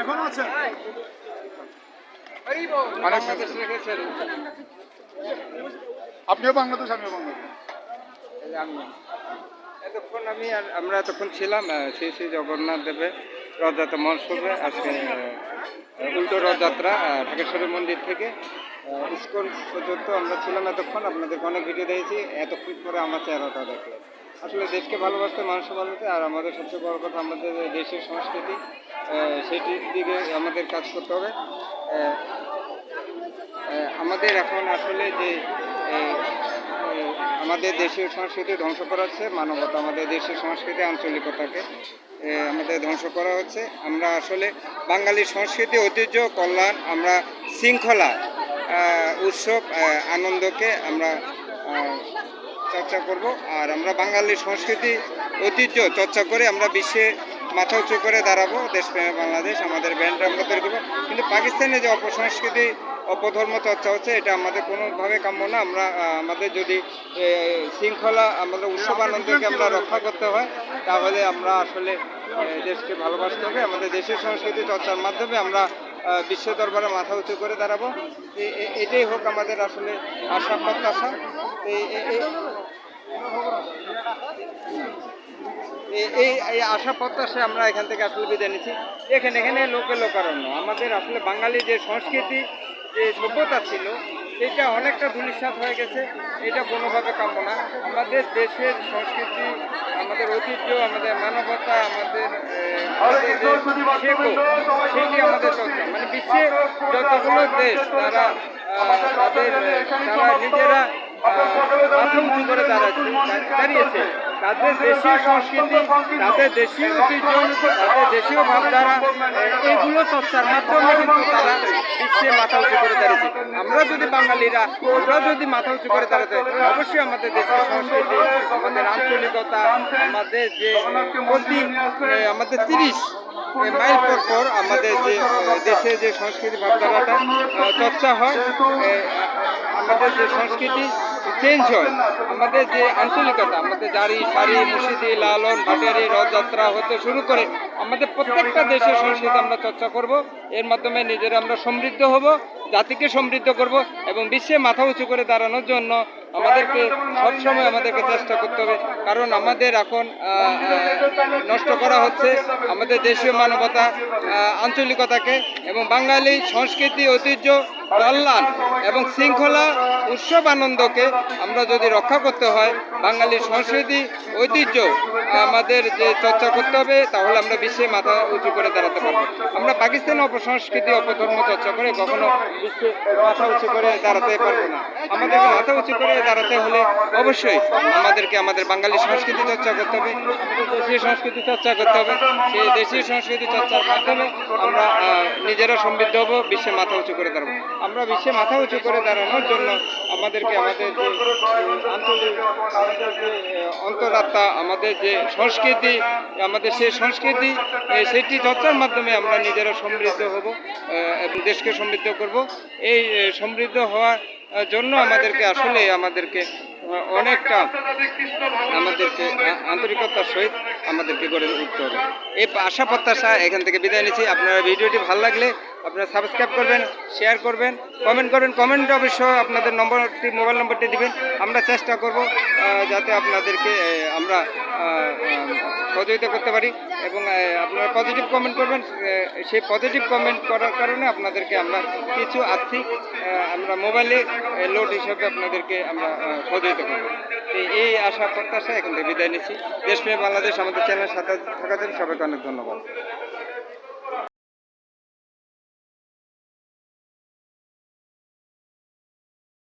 এখন আছে বাংলাদেশ রেখেছেন। আপনিও বাংলাদেশ, আমিও বাংলাদেশ। এতক্ষণ আমরা এতক্ষণ ছিলাম শ্রী জগন্নাথ দেবের রথযাত্রা মহোৎসবে। আজকে উল্টো রথযাত্রা ঢাকেশ্বরী মন্দির থেকে ইস্কন পর্যন্ত আমরা ছিলাম এতক্ষণ। আপনাদেরকে অনেক ভিডিও দিয়েছি, এতক্ষণ পরে আমার চেহারাটা দেখলে আসলে দেশকে ভালোবাসতে, মানুষকে ভালোবাসতে, আর আমাদের সবচেয়ে বড় কথা আমাদের দেশের সংস্কৃতি, সেটির দিকে আমাদের কাজ করতে হবে। আমাদের এখন আসলে যে আমাদের দেশের সংস্কৃতি ধ্বংস করা হচ্ছে, মানবতা আমাদের দেশের সংস্কৃতি আঞ্চলিকতাকে আমাদের ধ্বংস করা হচ্ছে। আমরা আসলে বাঙালির সংস্কৃতি, ঐতিহ্য, কল্যাণ, আমরা শৃঙ্খলা, উৎসব, আনন্দকে আমরা চর্চা করব। আর আমরা বাঙালির সংস্কৃতি, ঐতিহ্য চর্চা করে আমরা বিশ্বে মাথা উঁচু করে দাঁড়াবো। দেশপ্রেমে বাংলাদেশ আমাদের ব্যান্ড আমরা তৈরি করবো। কিন্তু পাকিস্তানে যে অপসংস্কৃতি, অপধর্ম চর্চা হচ্ছে, এটা আমাদের কোনোভাবে কাম্য না। আমরা আমাদের যদি শৃঙ্খলা, আমাদের উৎসব আনন্দকে আমরা রক্ষা করতে হয়, তাহলে আমরা আসলে দেশকে ভালোবাসতে হবে। আমাদের দেশের সংস্কৃতি চর্চার মাধ্যমে আমরা বিশ্ব দরবারে মাথা উঁচু করে দাঁড়াবো। এটাই হোক আমাদের আসলে আশা প্রত্যাশা। এই আশা প্রত্যাশায় আমরা এখান থেকে আসলে বিদায় নিচ্ছি। এখানে লোকারণ্য আমাদের আসলে বাঙালি যে সংস্কৃতি, যে সভ্যতা ছিল, এটা অনেকটা ধূলিসাৎ হয়ে গেছে। এটা কোনোভাবে কাম্য না। আমাদের দেশের সংস্কৃতি, আমাদের ঐতিহ্য, আমাদের মানবতা, আমাদের সেটি আমাদের চর্চা। মানে বিশ্বে যতগুলো দেশ তারা নিজেরা মাথা উঁচু করে দাঁড়িয়েছে, তাদের দেশীয় সংস্কৃতি, তাদের দেশীয় ঐতিহ্য, তাদের দেশীয় ভাবধারা, এগুলো চর্চার মাধ্যমে কিন্তু তারা বিশ্বে মাথা উঁচু করে দাঁড়িয়েছে। আমরা যদি বাঙালিরা যদি মাথা উঁচু করে দাঁড়াতে, অবশ্যই আমাদের দেশের সংস্কৃতি, আমাদের আঞ্চলিকতা, আমাদের যে আমাদের 30 মাইল পর আমাদের যে দেশের যে সংস্কৃতি ভাবধারাটা চর্চা হয়, আমাদের যে সংস্কৃতি চেঞ্জ হয়, আমাদের যে আঞ্চলিকতা, আমাদের জারি, শাড়ি, মুর্শিদি, লালন, ভাটিয়ারি, রথযাত্রা হতে শুরু করে আমাদের প্রত্যেকটা দেশের সংস্কৃতি আমরা চর্চা করব। এর মাধ্যমে নিজেরা আমরা সমৃদ্ধ হব, জাতিকে সমৃদ্ধ করব, এবং বিশ্বে মাথা উঁচু করে দাঁড়ানোর জন্য আমাদেরকে সবসময় আমাদেরকে চেষ্টা করতে হবে। কারণ আমাদের এখন নষ্ট করা হচ্ছে আমাদের দেশীয় মানবতা, আঞ্চলিকতাকে, এবং বাঙালি সংস্কৃতি, ঐতিহ্য, কল্যাণ এবং শৃঙ্খলা, উৎসব আনন্দকে আমরা যদি রক্ষা করতে হয়, বাঙালির সংস্কৃতি, ঐতিহ্য আমাদের যে চর্চা করতে হবে, তাহলে আমরা বিশ্বে মাথা উঁচু করে দাঁড়াতে পারবো। আমরা পাকিস্তানি অপসংস্কৃতি, অপধর্ম চর্চা করে কখনো বিশ্বে মাথা উঁচু করে দাঁড়াতে পারবো না। আমাদেরকে মাথা উঁচু করে দাঁড়াতে হলে অবশ্যই আমাদেরকে আমাদের বাঙালি সংস্কৃতি চর্চা করতে হবে, দেশীয় সংস্কৃতি চর্চা করতে হবে। সেই দেশীয় সংস্কৃতি চর্চার মাধ্যমে আমরা নিজেরা সমৃদ্ধ হব, বিশ্বে মাথা উঁচু করে দাঁড়াবো। আমরা বিশ্বে মাথা উঁচু করে দাঁড়ানোর জন্য আমাদেরকে আমাদের যে আঞ্চলিক, আমাদের যে অন্তরাত্মা, আমাদের যে সংস্কৃতি, আমাদের সেই সংস্কৃতি, সেটি চর্চার মাধ্যমে আমরা নিজেরা সমৃদ্ধ হব এবং দেশকে সমৃদ্ধ করব। এই সমৃদ্ধ হওয়ার জন্য আমাদেরকে অনেকটা আমাদেরকে আন্তরিকতার সহিত আমাদেরকে গড়ে উঠতে হবে। এই আশা প্রত্যাশা এখান থেকে বিদায় নিচ্ছি। আপনারা ভিডিওটি ভালো লাগলে আপনারা সাবস্ক্রাইব করবেন, শেয়ার করবেন, কমেন্ট করবেন। কমেন্টে অবশ্যই আপনাদের মোবাইল নম্বরটি দিবেন। আমরা চেষ্টা করব যাতে আপনাদেরকে আমরা সহযোগিতা করতে পারি, এবং আপনারা পজিটিভ কমেন্ট করবেন। সেই পজিটিভ কমেন্ট করার কারণে আপনাদেরকে আমরা কিছু আর্থিক আমরা মোবাইলে লোড হিসাবে আপনাদেরকে আমরা সহযোগিতা করব। এই আশা প্রত্যাশা এখান থেকে বিদায় নিচ্ছি। দেশপ্রেমে বাংলাদেশ আমাদের চ্যানেলের সাথে থাকার জন্য সবাইকে অনেক ধন্যবাদ।